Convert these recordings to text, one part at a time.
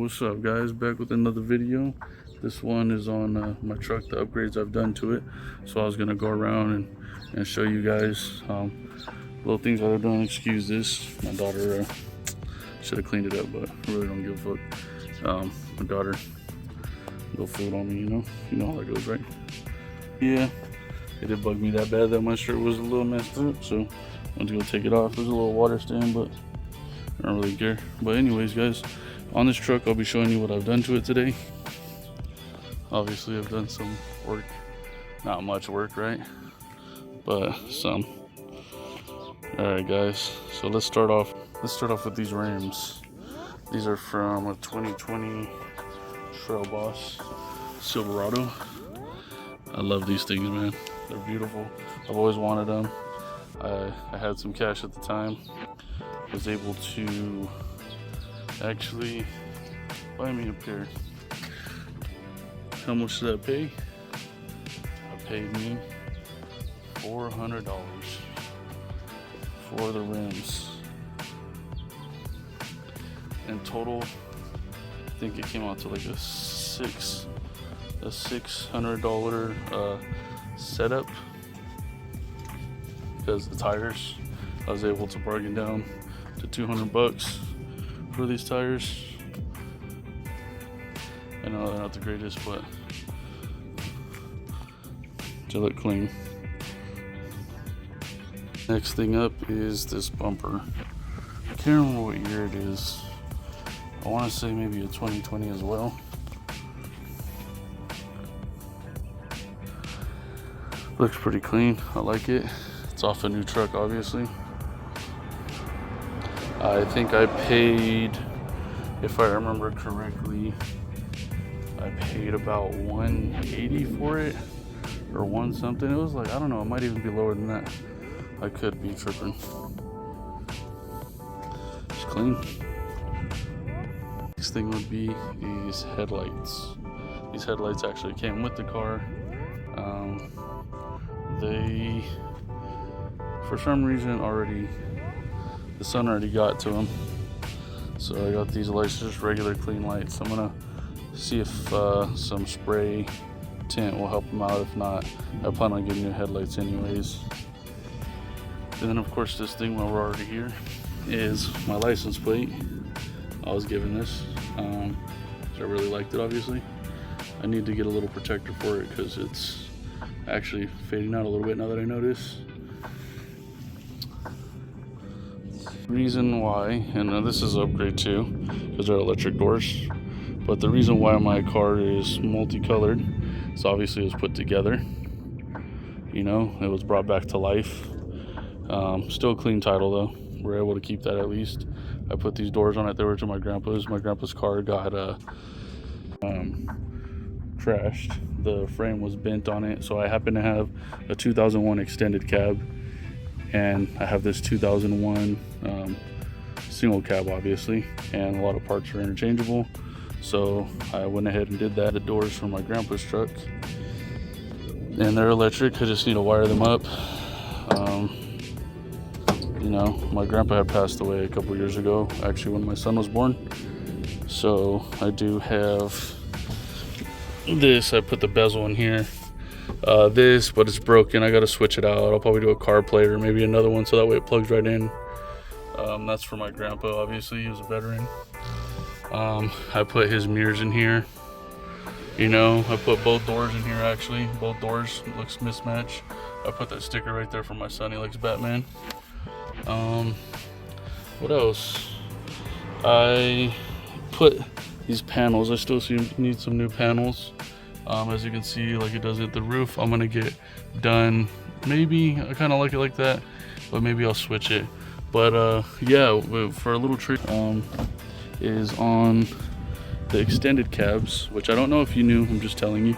What's up, guys? Back with another video. This one is on my truck, the upgrades I've done to it. So I was gonna go around and show you guys little things that I've done. Excuse this, my daughter should have cleaned it up, but I really don't give a fuck. My daughter go food on me, you know how that goes, right? Yeah, it did bug me that bad that my shirt was a little messed up, so I went to go take it off. There's a little water stain, but I don't really care. But anyways, guys, on this truck I'll be showing you what I've done to it today. Obviously I've done some work, not much work, right? But some. Alright guys, so let's start off with these rims. These are from a 2020 Trail Boss Silverado. I love these things, man. They're beautiful. I've always wanted them. I had some cash at the time. Was able to actually buy me a pair. How much did I pay? I paid me $400 for the rims. In total, I think it came out to like a $600 setup, because the tires, I was able to bargain down to $200 for these tires. I know they're not the greatest, but they look clean. Next thing up is this bumper. I can't remember what year it is. I want to say maybe a 2020 as well. Looks pretty clean. I like it. It's off a new truck, obviously. I think I paid, if I remember correctly, I paid about $180 for it, or one something. It was like, I don't know, it might even be lower than that. I could be tripping. It's clean. Next thing would be these headlights. These headlights actually came with the car. They, for some reason, the sun already got to them. So I got these lights, just regular clean lights. I'm gonna see if some spray tint will help them out. If not, I plan on getting new headlights anyways. And then of course this thing, while we're already here, is my license plate. I was given this, so I really liked it. Obviously I need to get a little protector for it because it's actually fading out a little bit now that I notice. Reason why, and this is an upgrade too, because they're electric doors, but the reason why my car is multicolored is obviously it was put together, it was brought back to life. Still clean title though, we're able to keep that at least. I put these doors on it. They were to my grandpa's. My grandpa's car got trashed. The frame was bent on it, so I happen to have a 2001 extended cab, and I have this 2001 single cab, obviously, and a lot of parts are interchangeable, so I went ahead and did that. The doors from my grandpa's truck, and they're electric. I just need to wire them up. My grandpa had passed away a couple years ago, actually when my son was born, so I do have this. I put the bezel in here, but it's broken. I gotta switch it out. I'll probably do a CarPlay or maybe another one, so that way it plugs right in. That's for my grandpa, obviously, he was a veteran. I put his mirrors in here. I put both doors in here, actually. Both doors looks mismatched. I put that sticker right there for my son. He likes Batman. What else? I put these panels. I still need some new panels. As you can see, like it does at the roof, I'm gonna get done. Maybe I kind of like it like that, but maybe I'll switch it. But yeah, for a little trick is on the extended cabs, which I don't know if you knew. I'm just telling you.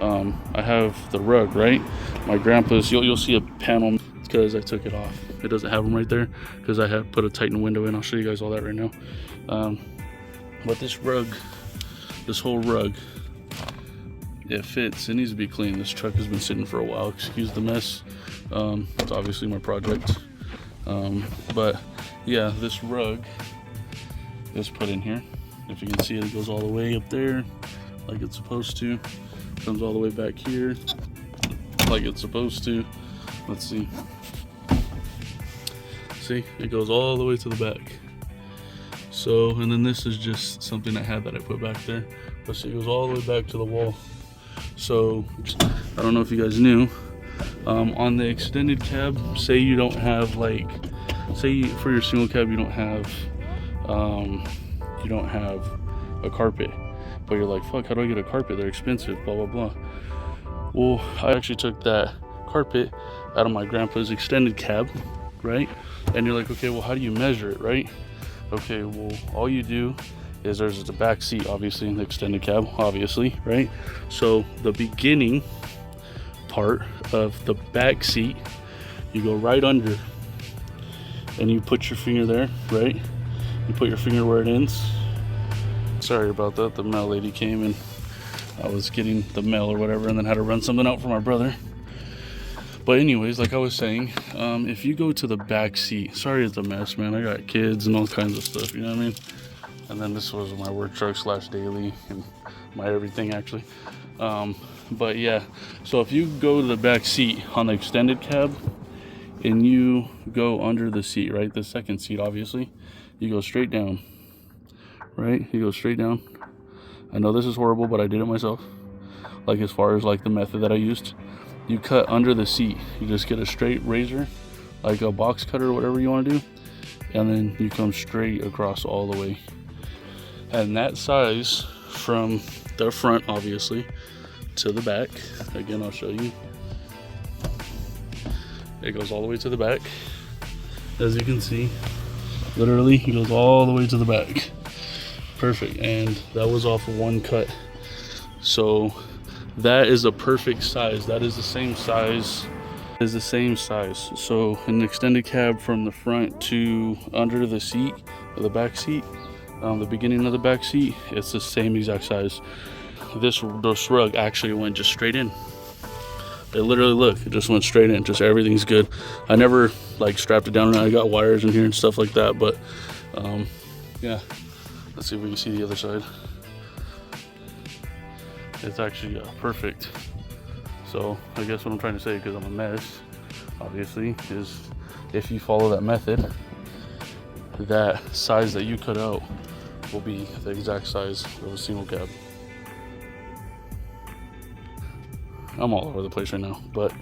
I have the rug, right? My grandpa's. You'll see a panel because I took it off. It doesn't have them right there because I had put a Titan window in. I'll show you guys all that right now. But this rug, this whole rug, it fits. It needs to be clean. This truck has been sitting for a while. Excuse the mess. It's obviously my project. But yeah, this rug is put in here. If you can see it, it goes all the way up there like it's supposed to. Comes all the way back here like it's supposed to. Let's see. See, it goes all the way to the back. So, and then this is just something I had that I put back there. But see, it goes all the way back to the wall. So, I don't know if you guys knew, on the extended cab, say you don't have like, say for your single cab you don't have a carpet, but you're like, fuck, how do I get a carpet? They're expensive, blah blah blah. Well, I actually took that carpet out of my grandpa's extended cab, right? And you're like, okay, well, how do you measure it, right? Okay, well, all you do is there's the back seat, obviously, in the extended cab, obviously, right? So the beginning part of the back seat, you go right under and you put your finger there, right? You put your finger where it ends. Sorry about that, the mail lady came and I was getting the mail or whatever, and then had to run something out for my brother. But anyways, like I was saying, if you go to the back seat, sorry it's a mess, man. I got kids and all kinds of stuff, you know what I mean? And then this was my work truck / daily and my everything actually. But yeah, so if you go to the back seat on the extended cab and you go under the seat, right? The second seat, obviously, you go straight down, right? You go straight down. I know this is horrible, but I did it myself. Like as far as like the method that I used. You cut under the seat. You just get a straight razor, like a box cutter or whatever you want to do, and then you come straight across all the way. And that size from the front, obviously, to the back. Again, I'll show you. It goes all the way to the back. As you can see, literally, it goes all the way to the back. Perfect. And that was off of one cut. So that is a perfect size. That is the same size. Is the same size. So an extended cab from the front to under the seat, or the back seat, the beginning of the back seat, it's the same exact size. This rug actually went just straight in. It literally, look, it just went straight in. Just everything's good. I never like strapped it down, and I got wires in here and stuff like that. But yeah, let's see if we can see the other side. It's actually perfect. So I guess what I'm trying to say, because I'm a mess, obviously, is if you follow that method, that size that you cut out will be the exact size of a single cab. I'm all over the place right now, but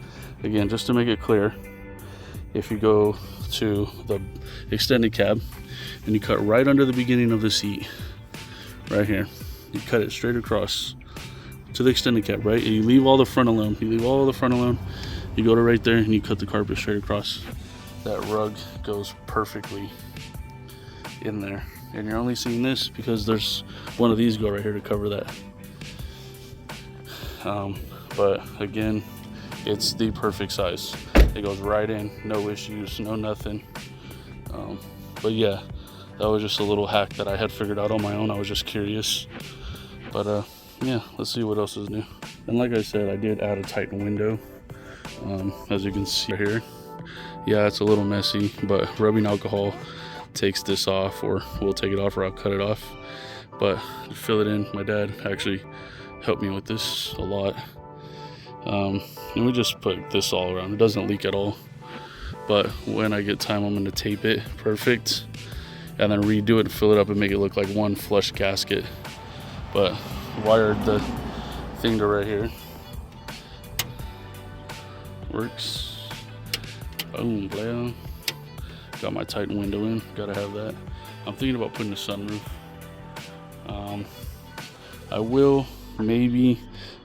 again, just to make it clear, if you go to the extended cab and you cut right under the beginning of the seat, right here, you cut it straight across to the extended cab, right? And you leave all the front alone. You leave all the front alone. You go to right there and you cut the carpet straight across. That rug goes perfectly in there. And you're only seeing this because there's one of these go right here to cover that. But again, it's the perfect size. It goes right in, no issues, no nothing. But yeah, that was just a little hack that I had figured out on my own. I was just curious. But yeah, let's see what else is new. And like I said, I did add a Titan window, as you can see right here. Yeah, it's a little messy, but rubbing alcohol takes this off, or we'll take it off, or I'll cut it off. But fill it in. My dad actually helped me with this a lot. And we just put this all around. It doesn't leak at all. But when I get time, I'm going to tape it perfect and then redo it and fill it up and make it look like one flush gasket. But wired the thing to right here. Works. Boom, blam. Got my Titan window in. Gotta have that. I'm thinking about putting a sunroof. I will, maybe.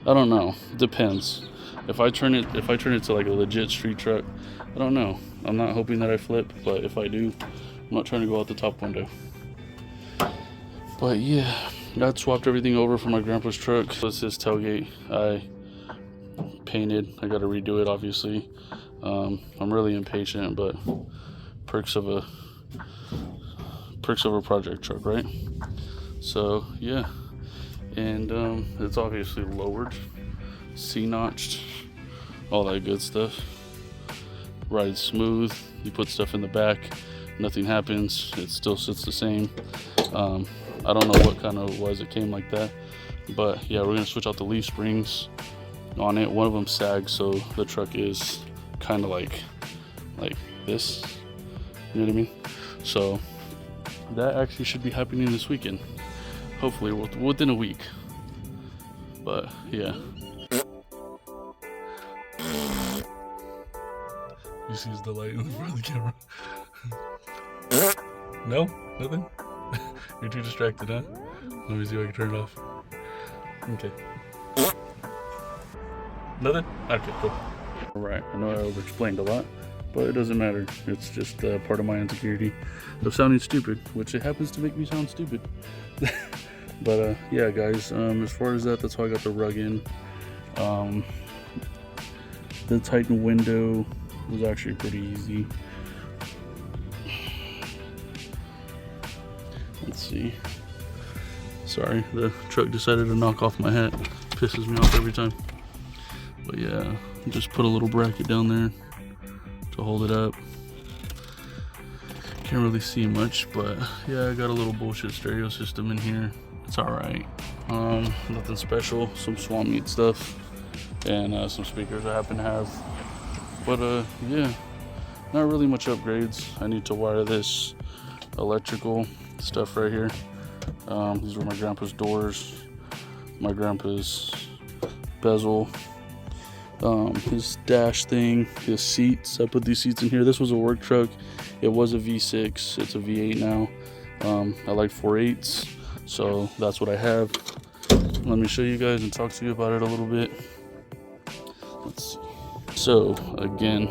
I don't know. Depends. If I turn it to like a legit street truck, I don't know. I'm not hoping that I flip, but if I do, I'm not trying to go out the top window. But yeah, I swapped everything over from my grandpa's truck. So it's his tailgate. I painted. I got to redo it, obviously. I'm really impatient, but perks of a project truck, right? So yeah, and it's obviously lowered, C-notched, all that good stuff. Rides smooth. You put stuff in the back, nothing happens. It still sits the same. I don't know what kind of it was. It came like that. But yeah, we're gonna switch out the leaf springs on it. One of them sags, so the truck is kind of like this. You know what I mean? So that actually should be happening this weekend. Hopefully within a week. But yeah. You see the light in front of the camera? No? Nothing? You're too distracted, huh? Let me see if I can turn it off. Okay. Nothing? Okay, cool. Alright, I know I over-explained a lot, but it doesn't matter. It's just part of my insecurity of sounding stupid, which it happens to make me sound stupid. But yeah, guys, as far as that's how I got the rug in. The Titan window was actually pretty easy. Let's see. Sorry, the truck decided to knock off my hat. Pisses me off every time. But yeah, just put a little bracket down there to hold it up. Can't really see much, but yeah, I got a little bullshit stereo system in here. It's alright. Nothing special. Some swamp meat stuff and some speakers I happen to have. But yeah, not really much upgrades. I need to wire this electrical stuff right here. These were my grandpa's doors, my grandpa's bezel, his dash thing, his seats. I put these seats in here. This was a work truck. It was a V6. It's a V8 now. I like 4.8s, so that's what I have. Let me show you guys and talk to you about it a little bit. Let's see. So again,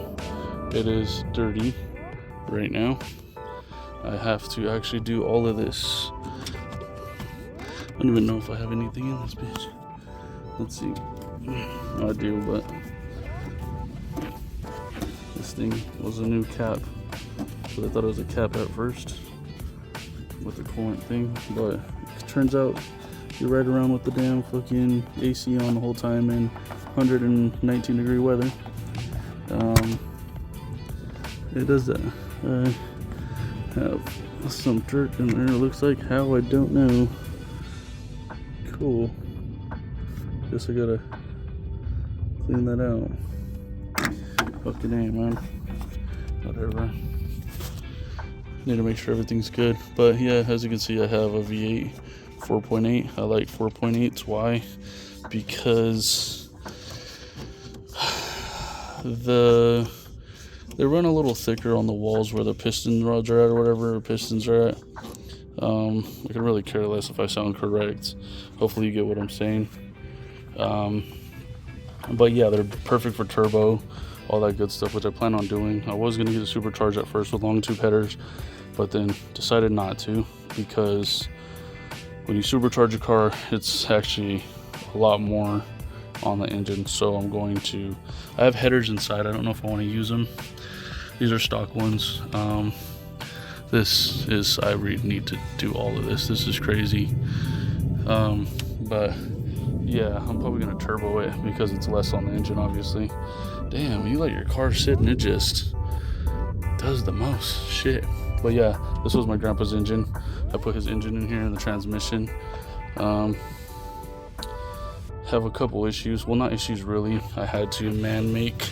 it is dirty right now. I have to actually do all of this. I don't even know if I have anything in this bitch. Let's see. I do, but this thing was a new cap. But I thought it was a cap at first with the coolant thing. But it turns out you ride around with the damn fucking AC on the whole time in 119 degree weather. It does that. I have some dirt in there. It looks like how, I don't know. Cool. Guess I gotta clean that out. Fucking A, man. Whatever. Need to make sure everything's good. But yeah, as you can see, I have a V8 4.8. I like 4.8s. Why? Because they run a little thicker on the walls where the piston rods are at, or whatever, or pistons are at. I can really care less if I sound correct. Hopefully you get what I'm saying. But yeah, they're perfect for turbo, all that good stuff, which I plan on doing. I was going to get a supercharged at first with long tube headers, but then decided not to, because when you supercharge a car, it's actually a lot more on the engine. So I'm going to, I have headers inside. I don't know if I want to use them. These are stock ones. This is, I really need to do all of this. This is crazy. But yeah, I'm probably gonna turbo it because it's less on the engine, obviously. Damn, you let your car sit and it just does the most shit. But yeah, this was my grandpa's engine. I put his engine in here and the transmission. Have a couple issues. Well, not issues really. I had to man make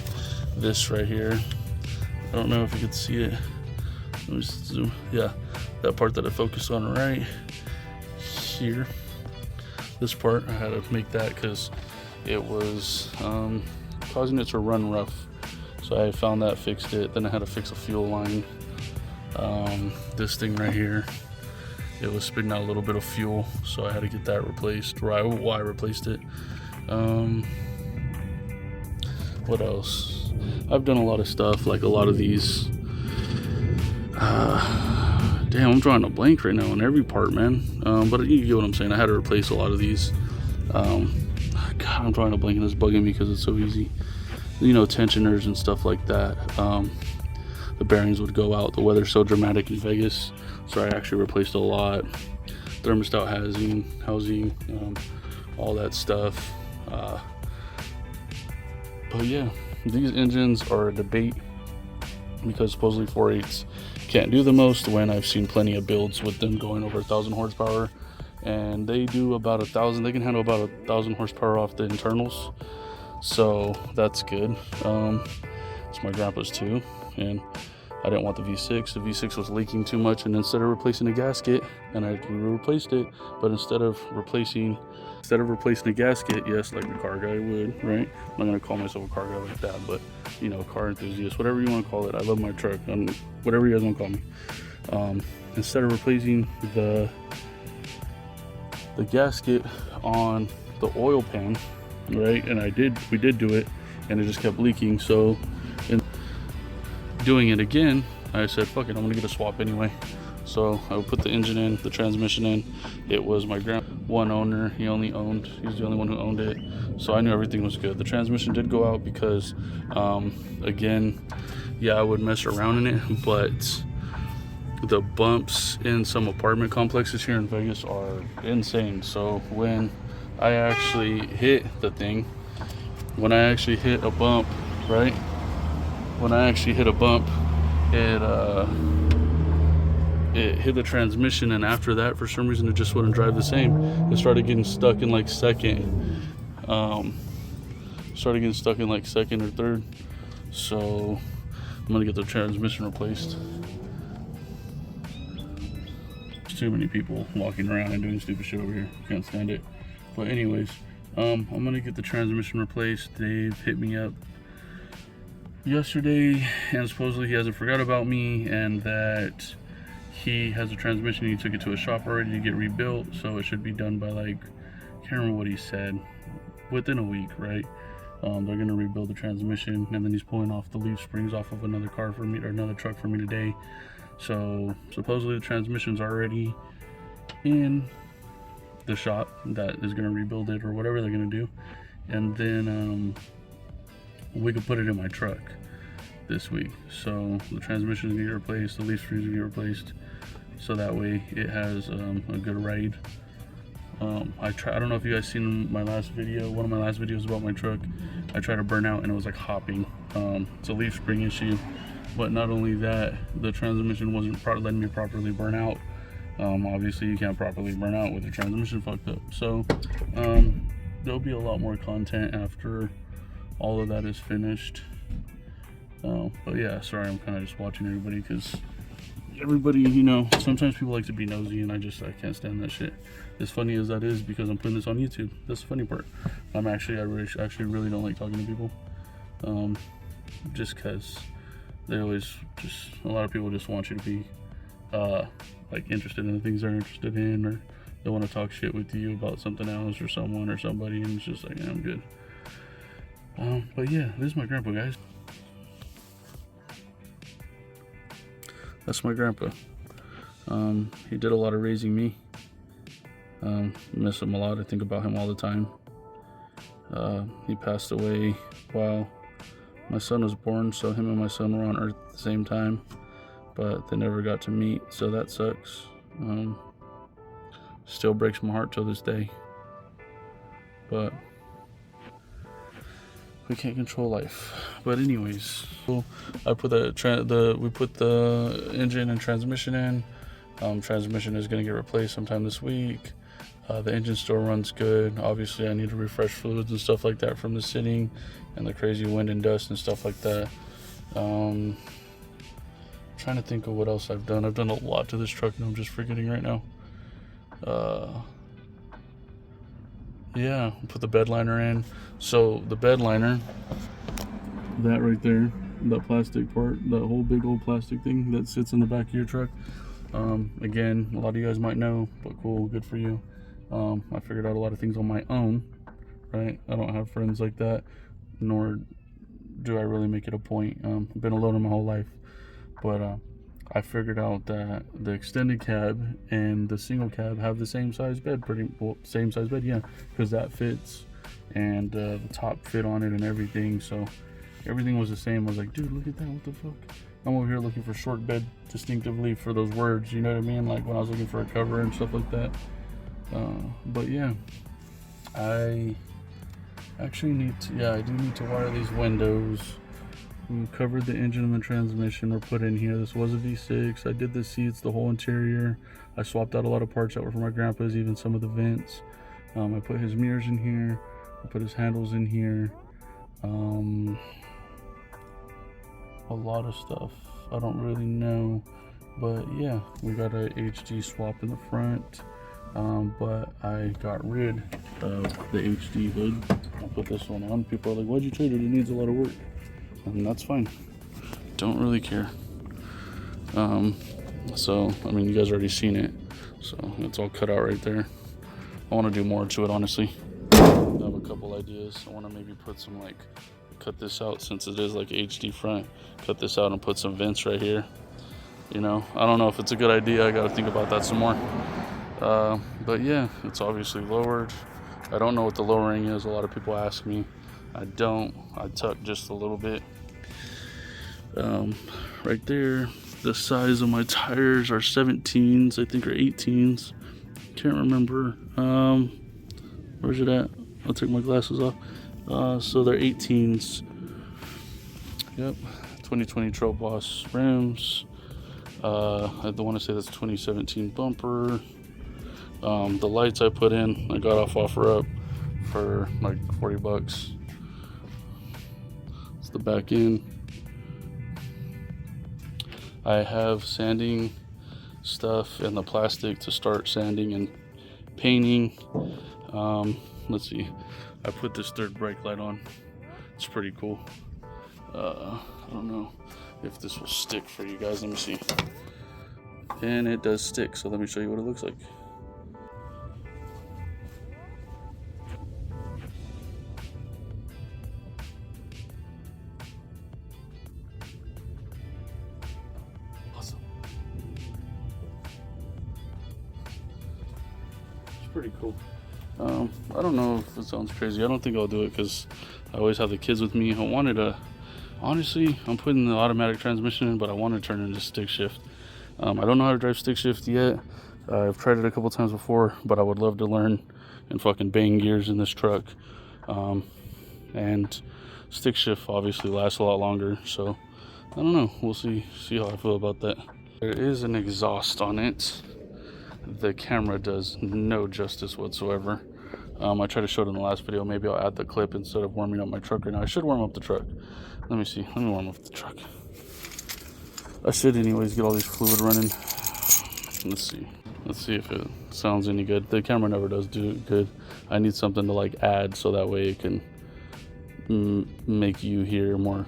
this right here. I don't know if you can see it. Let me zoom. Yeah, that part that I focused on right here. This part, I had to make that because it was causing it to run rough. So I found that, fixed it. Then I had to fix a fuel line. This thing right here, it was spitting out a little bit of fuel, so I had to get that replaced. I replaced it. What else? I've done a lot of stuff, like a lot of these. Damn, I'm drawing a blank right now on every part, man. But you get what I'm saying. I had to replace a lot of these. God, I'm drawing a blank and it's bugging me because it's so easy. You know, tensioners and stuff like that. The bearings would go out. The weather's so dramatic in Vegas, so I actually replaced a lot. Thermostat housing, all that stuff. But yeah, these engines are a debate because supposedly 4.8s can't do the most, when I've seen plenty of builds with them going over 1,000 horsepower and they do about 1,000. They can handle about 1,000 horsepower off the internals, so that's good. It's my grandpa's too, and I didn't want the V6. The V6 was leaking too much, and instead of replacing the gasket, and we replaced it, but instead of replacing a gasket, yes, like the car guy would, right? I'm not gonna call myself a car guy like that, but you know, car enthusiast, whatever you want to call it. I love my truck, whatever you guys want to call me. Instead of replacing the gasket on the oil pan, right? And we did do it, and it just kept leaking. So in doing it again, I said, fuck it, I'm gonna get a swap anyway. So I would put the engine in, the transmission in. It was my one owner. He's the only one who owned it. So I knew everything was good. The transmission did go out because, again, yeah, I would mess around in it, but the bumps in some apartment complexes here in Vegas are insane. So when I actually hit the thing, when I actually hit a bump, right? When I actually hit a bump, it hit the transmission, and after that, for some reason, it just wouldn't drive the same. It started getting stuck in like second. Or third. So I'm gonna get the transmission replaced. There's too many people walking around and doing stupid shit over here. Can't stand it. But anyways, I'm gonna get the transmission replaced. Dave hit me up yesterday, and supposedly he hasn't forgot about me, and that he has a transmission. He took it to a shop already to get rebuilt, so it should be done by, like, I can't remember what he said, within a week, right? They're gonna rebuild the transmission, and then he's pulling off the leaf springs off of another car for me, or another truck for me today. So supposedly the transmission's already in the shop that is gonna rebuild it, or whatever they're gonna do, and then we could put it in my truck this week. So the transmission is gonna get replaced, the leaf springs are gonna get replaced, so that way it has a good ride. I don't know if you guys seen my last video, one of my last videos about my truck. I tried to burn out and it was like hopping. It's a leaf spring issue, but not only that, the transmission wasn't letting me properly burn out. Obviously you can't properly burn out with your transmission fucked up. So there'll be a lot more content after all of that is finished. But yeah, sorry, I'm kind of just watching everybody, because everybody, you know, sometimes people like to be nosy, and I can't stand that shit. As funny as that is, because I'm putting this on YouTube. That's the funny part. I really don't like talking to people, just because they always a lot of people just want you to be like interested in the things they're interested in, or they want to talk shit with you about something else or someone or somebody, and it's just like, yeah, I'm good. But yeah, this is my grandpa, guys. That's my grandpa. He did a lot of raising me. Miss him a lot. I think about him all the time. He passed away while my son was born, so him and my son were on Earth at the same time, but they never got to meet, so that sucks. Still breaks my heart till this day, but we can't control life. But anyways, I put we put the engine and transmission in. Transmission is going to get replaced sometime this week. The engine still runs good. Obviously I need to refresh fluids and stuff like that from the sitting and the crazy wind and dust and stuff like that. Trying to think of what else I've done. I've done a lot to this truck, and I'm just forgetting right now. Yeah, put the bed liner in. So the bed liner, that right there, that plastic part, that whole big old plastic thing that sits in the back of your truck. Again, a lot of you guys might know, but cool, good for you. I figured out a lot of things on my own, right? I don't have friends like that, nor do I really make it a point. I've been alone my whole life, but I figured out that the extended cab and the single cab have the same size bed, same size bed, yeah, because that fits, and the top fit on it and everything, so everything was the same. I was like, dude, look at that, what the fuck? I'm over here looking for short bed distinctively for those words, you know what I mean? Like when I was looking for a cover and stuff like that. But yeah, I actually I do need to wire these windows. We covered the engine and the transmission were put in here. This was a V6. I did the seats, the whole interior. I swapped out a lot of parts that were from my grandpa's, even some of the vents. I put his mirrors in here. I put his handles in here. A lot of stuff. I don't really know. But yeah, we got a HD swap in the front. But I got rid of the HD hood. I'll put this one on. People are like, why'd you trade it? It needs a lot of work. And that's fine. Don't really care. So, I mean, you guys already seen it. So it's all cut out right there. I want to do more to it, honestly. I have a couple ideas. I want to maybe put some, like, cut this out since it is like HD front. Cut this out and put some vents right here. You know, I don't know if it's a good idea. I got to think about that some more. But yeah, it's obviously lowered. I don't know what the lowering is. A lot of people ask me. I don't. I tuck just a little bit. Right there, the size of my tires are 17s, I think, or 18s. Can't remember. Where's it at? I'll take my glasses off. So they're 18s. Yep, 2020 Trail Boss rims. I want to say that's 2017 bumper. The lights I put in, I got off OfferUp for like 40 bucks. It's the back end. I have sanding stuff and the plastic to start sanding and painting. Let's see. I put this third brake light on. It's pretty cool. I don't know if this will stick for you guys. Let me see. And it does stick, so let me show you what it looks like. Awesome. It's pretty cool. I don't know if it sounds crazy. I don't think I'll do it because I always have the kids with me. I wanted to, honestly, I'm putting the automatic transmission in, but I want to turn it into stick shift. I don't know how to drive stick shift yet. I've tried it a couple times before, but I would love to learn and fucking bang gears in this truck. And stick shift obviously lasts a lot longer, so I don't know. We'll see how I feel about that. There is an exhaust on it. The camera does no justice whatsoever. I tried to show it in the last video. Maybe I'll add the clip instead of warming up my truck right now. I should warm up the truck. Let me see. Let me warm up the truck. I should anyways get all this fluid running. Let's see. Let's see if it sounds any good. The camera never does do good. I need something to like add so that way it can make you hear more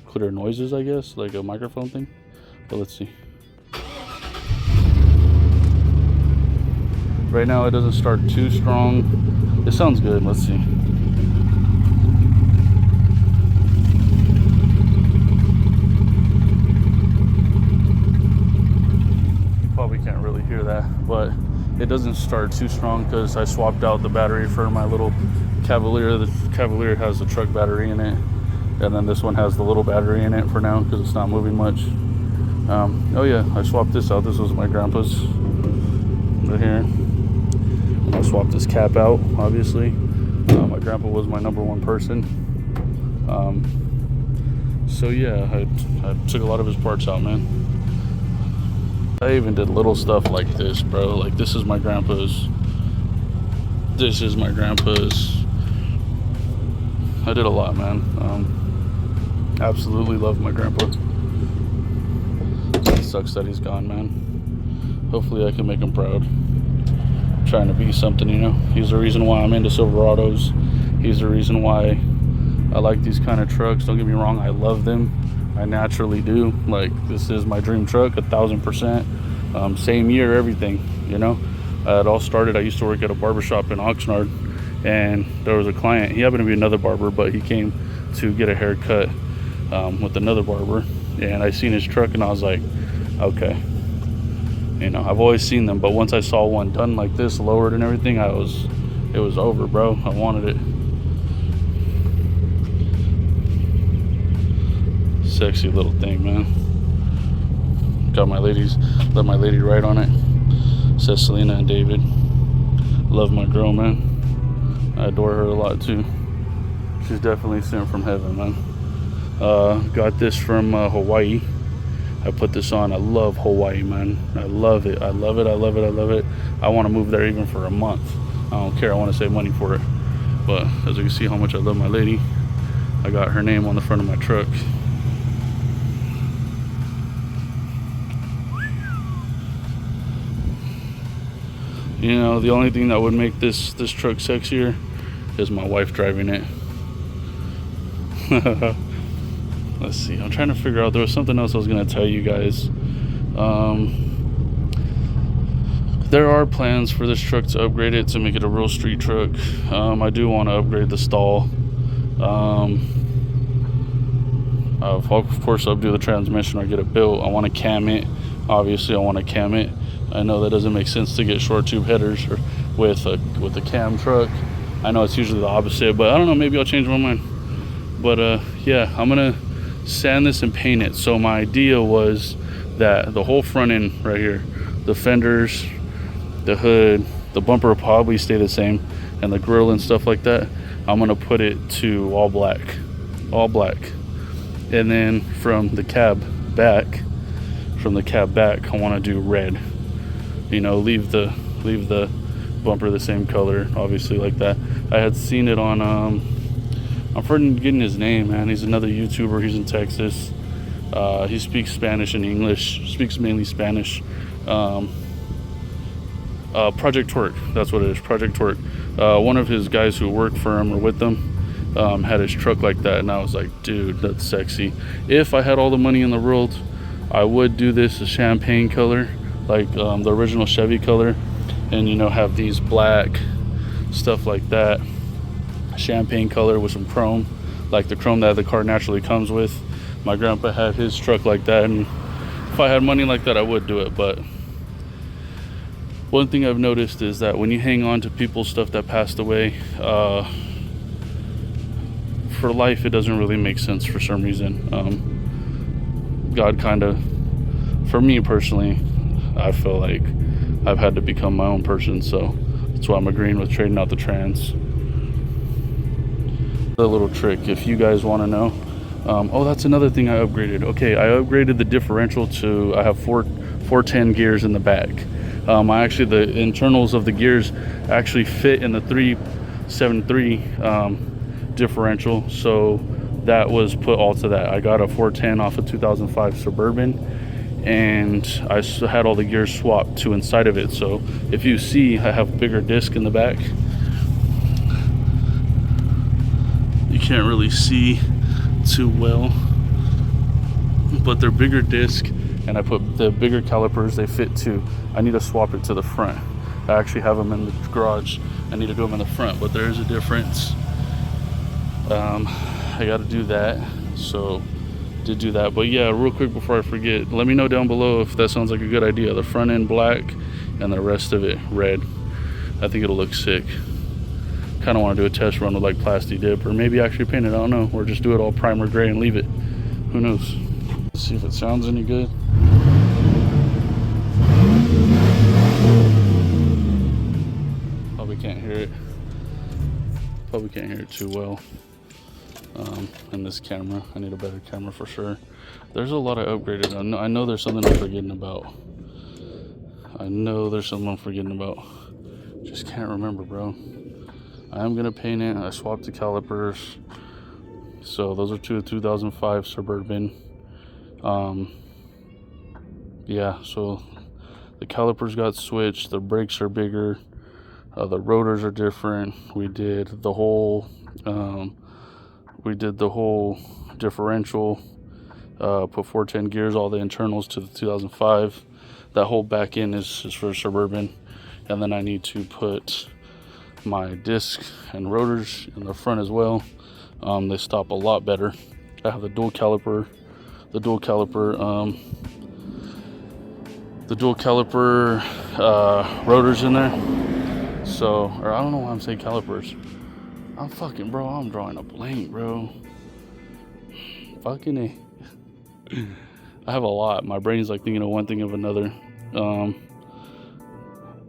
clear noises, I guess, like a microphone thing. But let's see. Right now it doesn't start too strong. It sounds good. Let's see. You probably can't really hear that, but it doesn't start too strong because I swapped out the battery for my little Cavalier. The Cavalier has the truck battery in it, and then this one has the little battery in it for now because it's not moving much. Oh yeah, I swapped this out. This was my grandpa's right here. I swapped this cap out, obviously. My grandpa was my #1 person. So yeah, I took a lot of his parts out, man. I even did little stuff like this, bro. Like, this is my grandpa's. This is my grandpa's. I did a lot, man. Absolutely love my grandpa. It sucks that he's gone, man. Hopefully I can make him proud. Trying to be something, you know. He's the reason why I'm into Silverados. He's the reason why I like these kind of trucks. Don't get me wrong, I love them. I naturally do. Like, this is my dream truck, 1000%. Same year, everything, you know. It all started, I used to work at a barbershop in Oxnard, and there was a client. He happened to be another barber, but he came to get a haircut with another barber, and I seen his truck and I was like, okay. You know, I've always seen them, but once I saw one done like this, lowered and everything, it was over, bro. I wanted it. Sexy little thing, man. Got my ladies, let my lady ride on it. Says Selena and David. Love my girl, man. I adore her a lot too. She's definitely sent from heaven, man. Got this from Hawaii. I put this on. I love Hawaii, man. I love it. I love it. I love it. I love it. I want to move there even for a month. I don't care. I want to save money for it. But as you can see how much I love my lady, I got her name on the front of my truck. You know, the only thing that would make this truck sexier is my wife driving it. Let's see, I'm trying to figure out, there was something else I was going to tell you guys. There are plans for this truck to upgrade it to make it a real street truck. I do want to upgrade the stall. Of course, I'll do the transmission or get it built. I want to cam it. Obviously, I want to cam it. I know that doesn't make sense to get short tube headers or with a cam truck. I know it's usually the opposite, but I don't know. Maybe I'll change my mind. But yeah, I'm gonna sand this and paint it. So my idea was that the whole front end right here, the fenders, the hood, the bumper will probably stay the same, and the grill and stuff like that, I'm gonna put it to all black. And then from the cab back, I want to do red. You know, leave the bumper the same color, obviously, like that. I had seen it on I'm forgetting his name, man. He's another YouTuber. He's in Texas. He speaks Spanish and English. Speaks mainly Spanish. Project Torque. That's what it is. Project Torque. One of his guys who worked for him or with them had his truck like that, and I was like, dude, that's sexy. If I had all the money in the world, I would do this a champagne color, like the original Chevy color, and, you know, have these black stuff like that, champagne color with some chrome, like the chrome that the car naturally comes with. My grandpa had his truck like that, and if I had money like that, I would do it. But one thing I've noticed is that when you hang on to people's stuff that passed away, for life, it doesn't really make sense for some reason. God kind of, for me personally, I feel like I've had to become my own person, so that's why I'm agreeing with trading out the trans. The little trick, if you guys want to know. Oh, that's another thing I upgraded. Okay, I upgraded the differential to, I have 410 gears in the back. The internals of the gears actually fit in the 373 differential, so that was put all to that. I got a 410 off a 2005 Suburban, and I had all the gears swapped to inside of it. So if you see, I have bigger disc in the back. You can't really see too well, but they're bigger disc, and I put the bigger calipers. They fit too. I need to swap it to the front. I actually have them in the garage. I need to do them in the front, but there is a difference. I got to do that, so did do that. But yeah, real quick before I forget, let me know down below if that sounds like a good idea. The front end black and the rest of it red. I think it'll look sick. Kind of want to do a test run with like plasti dip, or maybe actually paint it, I don't know, or just do it all primer gray and leave it. Who knows? Let's see if it sounds any good. Probably can't hear it too well in this camera. I need a better camera for sure. There's a lot I upgraded. I know there's something I'm forgetting about. Just can't remember, bro. I'm gonna paint it. I swapped the calipers. So those are two 2005 Suburban. Yeah, so the calipers got switched. The brakes are bigger. The rotors are different. We did the whole differential. Put 410 gears, all the internals to the 2005. That whole back end is for Suburban, and then I need to put my disc and rotors in the front as well. They stop a lot better. I have the dual caliper rotors in there. So, or I don't know why I'm saying calipers. I'm drawing a blank, bro. Fucking A. I have a lot. My brain's like thinking of one thing of another.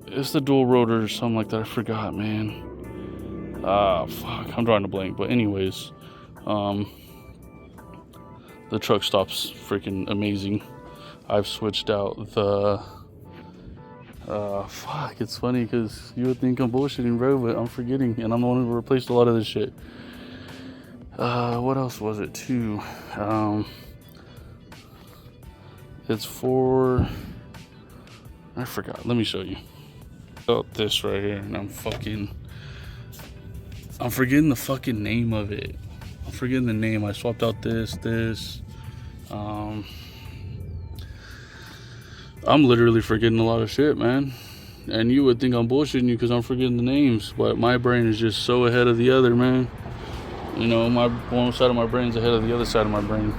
It's the dual rotors, something like that. I forgot, man. Fuck. I'm drawing a blank. But anyways, The truck stops freaking amazing. I've switched out the fuck, it's funny because you would think I'm bullshitting, bro, but I'm forgetting, and I'm the one who replaced a lot of this shit. What else was it too? It's for, I forgot. Let me show you. Oh, this right here, and I'm forgetting the fucking name of it. I'm forgetting the name. I swapped out this. I'm literally forgetting a lot of shit, man. And you would think I'm bullshitting you because I'm forgetting the names, but my brain is just so ahead of the other, man. You know, one side of my brain's ahead of the other side of my brain.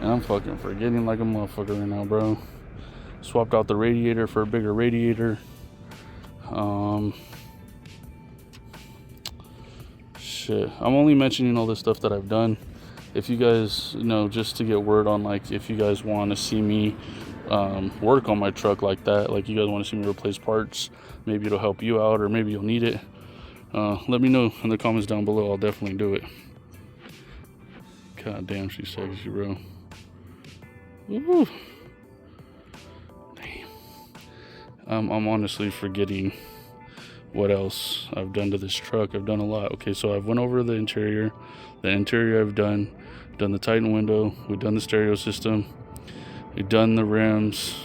And I'm fucking forgetting like a motherfucker right now, bro. Swapped out the radiator for a bigger radiator. Shit. I'm only mentioning all this stuff that I've done. If you guys, you know, just to get word on, like, if you guys want to see me work on my truck like that, like you guys want to see me replace parts, maybe it'll help you out, or maybe you'll need it, let me know in the comments down below. I'll definitely do it. God damn, she's sexy, bro. Woo. Damn. I'm honestly forgetting what else I've done to this truck. I've done a lot. Okay, so I've went over the interior. The interior I've done the Titan window, we've done the stereo system, we've done the rims,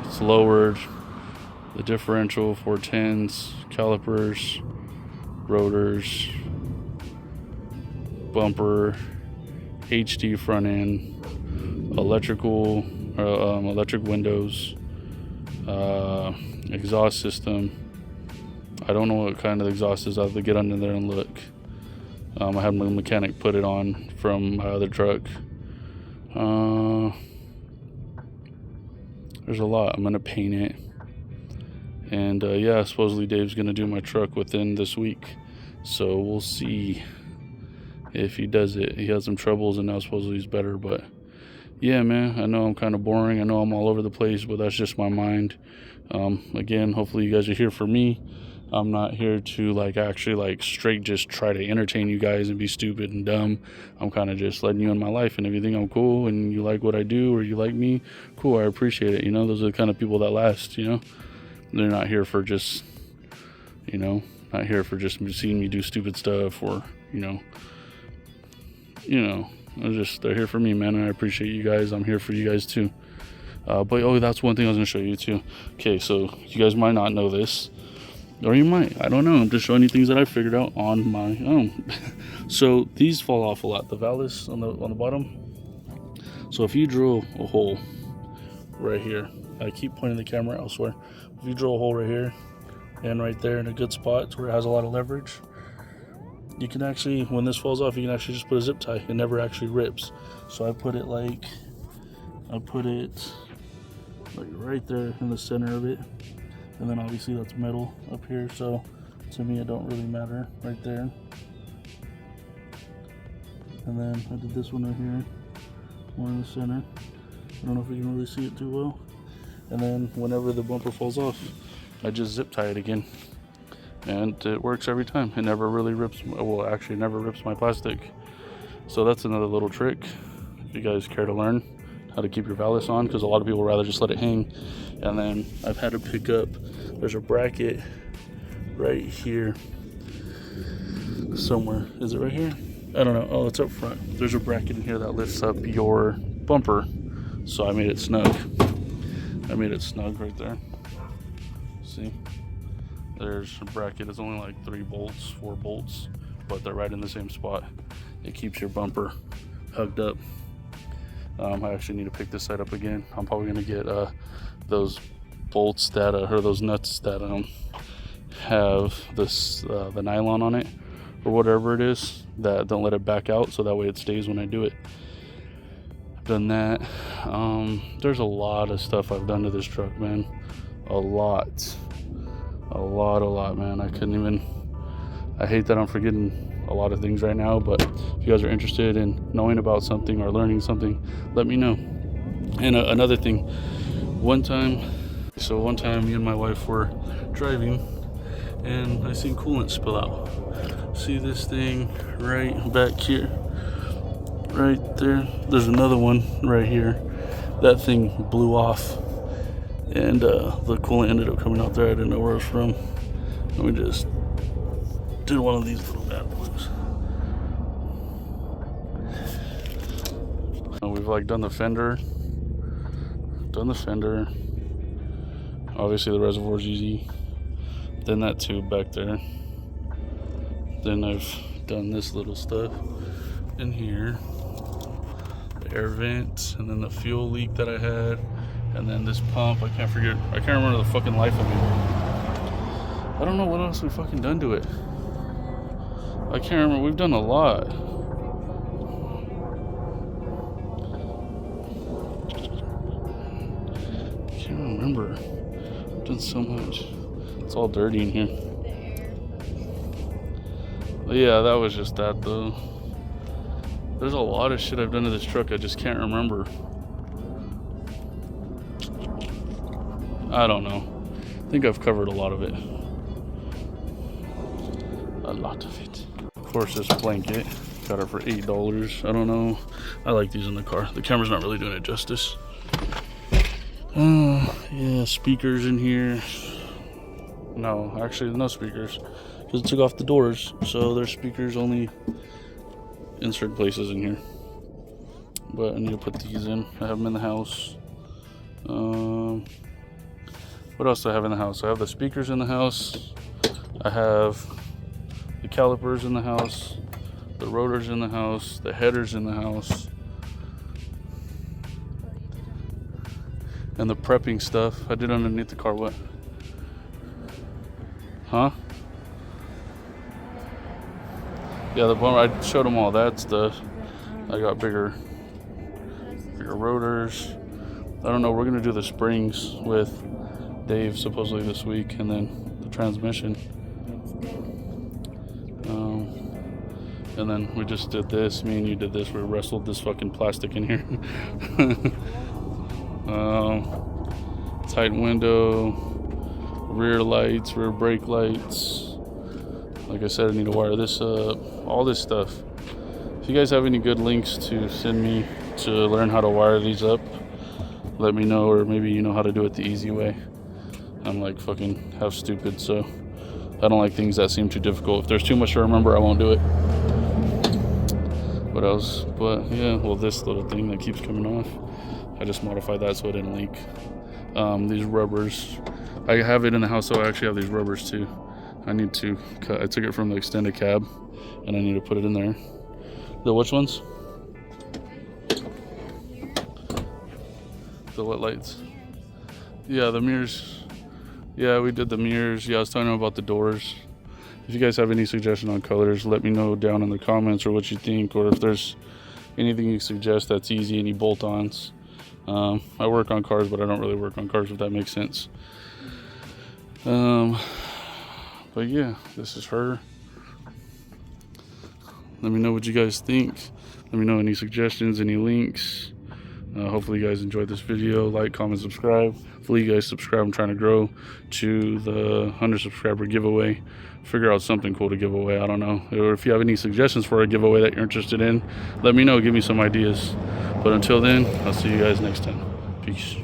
it's lowered, the differential, 410s, calipers, rotors, bumper, HD front end, electric windows, exhaust system. I don't know what kind of exhaust is. I have to get under there and look. I had my mechanic put it on from my other truck. There's a lot. I'm gonna paint it, and yeah, supposedly Dave's gonna do my truck within this week, so we'll see if he does it. He had some troubles and now supposedly he's better, but yeah, man, I know I'm kind of boring. I know I'm all over the place, but that's just my mind. Again, hopefully you guys are here for me. I'm not here to like actually like straight just try to entertain you guys and be stupid and dumb. I'm kind of just letting you in my life, and if you think I'm cool and you like what I do or you like me, cool, I appreciate it. You know, those are the kind of people that last, you know. They're not here for just, you know, not here for just seeing me do stupid stuff, or, you know, they're here for me, man, and I appreciate you guys. I'm here for you guys too. But oh, that's one thing I was gonna show you too. Okay, so you guys might not know this, or you might, I don't know. I'm just showing you things that I figured out on my own. So these fall off a lot, the valves on the bottom. So if you drill a hole right here, I keep pointing the camera elsewhere. If you drill a hole right here and right there in a good spot where it has a lot of leverage, you can actually, when this falls off, you can actually just put a zip tie. It never actually rips. So I put it like right there in the center of it. And then obviously that's metal up here, so to me it don't really matter right there. And then I did this one right here, one in the center. I don't know if you can really see it too well. And then whenever the bumper falls off, I just zip tie it again. And it works every time. It never really rips, well, actually never rips my plastic. So that's another little trick if you guys care to learn how to keep your valves on, because a lot of people rather just let it hang. And then I've had to pick up, there's a bracket right here somewhere. Is it right here? I don't know. Oh, it's up front. There's a bracket in here that lifts up your bumper. So I made it snug. I made it snug right there. See? There's a bracket. It's only like 4 bolts, but they're right in the same spot. It keeps your bumper hugged up. I actually need to pick this side up again. I'm probably gonna get those bolts that or those nuts that have this the nylon on it or whatever it is, that don't let it back out, so that way it stays when I do it. I've done that. There's a lot of stuff I've done to this truck, man. A lot, man. I hate that I'm forgetting a lot of things right now, but if you guys are interested in knowing about something or learning something, let me know. And another thing, one time me and my wife were driving and I seen coolant spill out. See this thing right back here? right there. There's another one right here. That thing blew off, and the coolant ended up coming out there. I didn't know where it was from. And we just did one of these little bad boys. We've like done the fender. Obviously the reservoir's easy. Then that tube back there. Then I've done this little stuff in here. The air vents, and then the fuel leak that I had, and then this pump. I can't remember the fucking life of it. I don't know what else we fucking done to it. I can't remember. We've done a lot. I can't remember. I've done so much. It's all dirty in here. But yeah, that was just that though. There's a lot of shit I've done to this truck. I just can't remember. I don't know. I think I've covered a lot of it. A lot of it. Of course, this blanket. Got it for $8. I don't know. I like these in the car. The camera's not really doing it justice. Yeah, speakers in here. No, actually, no speakers. Because it took off the doors. So there's speakers only in certain places in here. But I need to put these in. I have them in the house. What else do I have in the house? I have the speakers in the house. I have the calipers in the house. The rotors in the house. The headers in the house. And the prepping stuff I did underneath the car. What? Huh? Yeah, the bumper, I showed them all that stuff. I got bigger rotors. I don't know, we're gonna do the springs with Dave supposedly this week, and then the transmission. And then we just did this, me and you did this, we wrestled this fucking plastic in here. Tight window, rear lights, rear brake lights. Like I said, I need to wire this up, all this stuff. If you guys have any good links to send me to learn how to wire these up, let me know, or maybe you know how to do it the easy way. I'm like fucking half stupid, so I don't like things that seem too difficult. If there's too much to remember, I won't do it. What else? But yeah, well, this little thing that keeps coming off, I just modified that so it didn't leak. These rubbers, I have it in the house, so I actually have these rubbers too. I need to cut. I took it from the extended cab, and I need to put it in there. The which ones? The what lights? Yeah, the mirrors. Yeah, we did the mirrors. Yeah, I was telling them about the doors. If you guys have any suggestion on colors, let me know down in the comments, or what you think, or if there's anything you suggest that's easy, any bolt-ons. I work on cars, but I don't really work on cars, if that makes sense. But yeah, this is her. Let me know what you guys think. Let me know any suggestions, any links. Hopefully you guys enjoyed this video. Like, comment, subscribe. Hopefully you guys subscribe. I'm trying to grow to the 100 subscriber giveaway. Figure out something cool to give away. I don't know. Or if you have any suggestions for a giveaway that you're interested in, let me know. Give me some ideas. But until then, I'll see you guys next time. Peace.